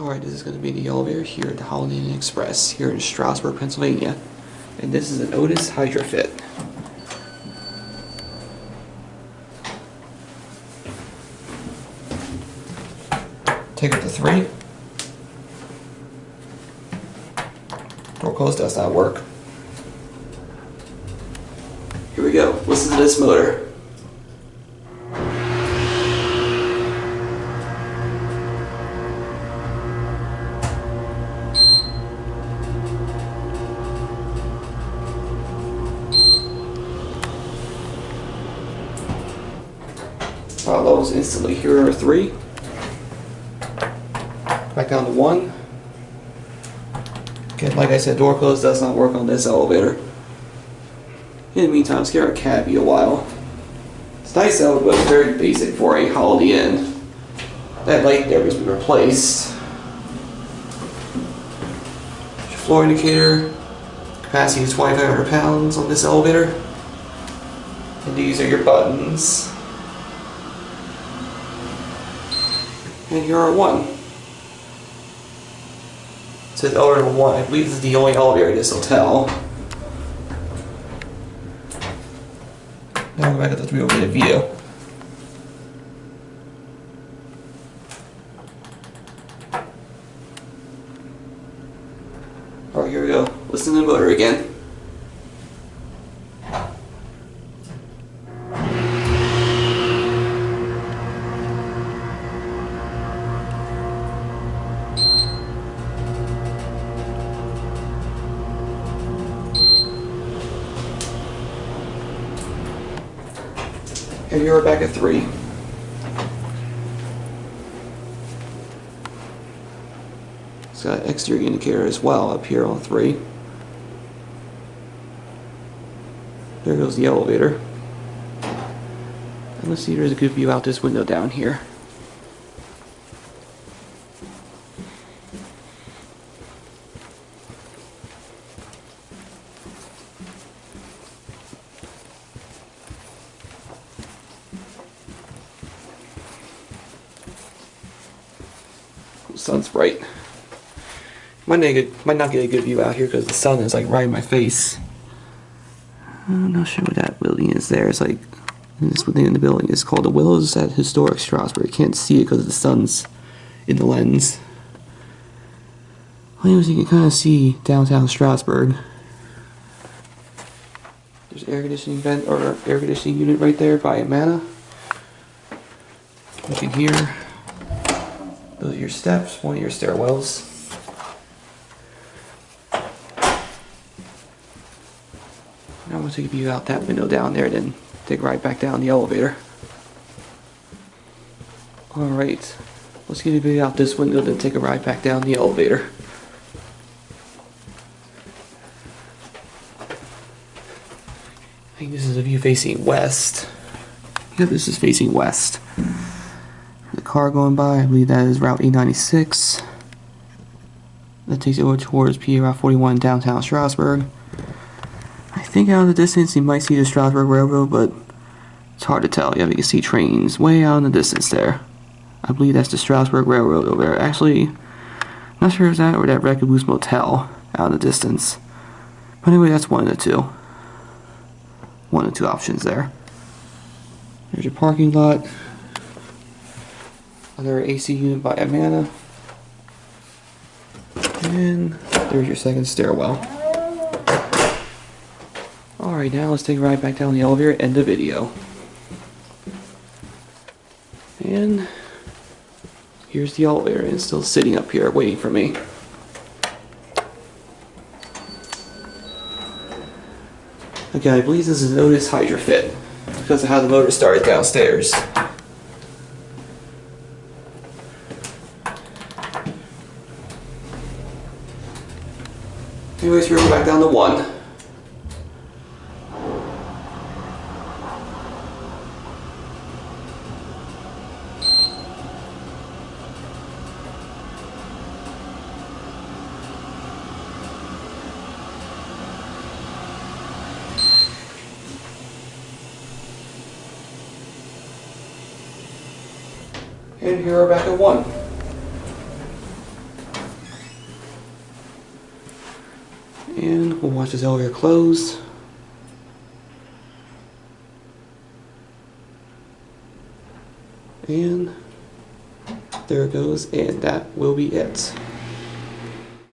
Alright, this is going to be the elevator here at the Holiday Inn Express here in Strasburg, Pennsylvania. And this is an Otis Hydrofit. Take it to 3. Door closed does not work. Here we go. Listen to this motor. Follows instantly. Here are 3. Back down to 1. Okay, like I said, door close does not work on this elevator. In the meantime, it's going to cab you a while. It's nice elevator, but it's very basic for a Holiday Inn. That light there has been replaced. Your floor indicator. Capacity is 2,500 pounds on this elevator. And these are your buttons. And here are 1. It says elevator 1. I believe this is the only elevator in this hotel. Now we're back at the 3 over the view. Alright, here we go. Listen to the motor again. And you're back at 3. It's got an exterior indicator as well up here on 3. There goes the elevator. And let's see, there's a good view out this window down here. The sun's bright. Might not get a good view out here because the sun is like right in my face. I'm not sure what that building is there. It's like this within the building. It's called the Willows at Historic Strasburg. Can't see it because the sun's in the lens. Anyways, you can kind of see downtown Strasburg. There's an air conditioning vent or air conditioning unit right there by Amana. You can hear. Those are your steps, one of your stairwells. Now I'm going to take a view out that window down there, then take right back down the elevator. Alright, let's get a view out this window, then take a ride back down the elevator. I think this is a view facing west. Yep, this is facing west. The car going by, I believe that is Route 896. That takes you over towards PA Route 41 downtown Strasburg. I think out in the distance you might see the Strasburg Railroad, but it's hard to tell. Yeah, you can see trains way out in the distance there. I believe that's the Strasburg Railroad over there. Actually, I'm not sure if it's that or that Red Caboose Motel out in the distance. But anyway, that's one of the two. One of the 2 options there. There's your parking lot. Another AC unit by Amana. And there's your second stairwell. Alright, now let's take a ride back down the elevator and end the video. And here's the elevator, and it's still sitting up here waiting for me. Okay, I believe this is an Otis Hydrofit because of how the motor started downstairs. Anyways, we're going back down to 1. And here we're back at 1. And we'll watch this elevator close. And there it goes, and that will be it.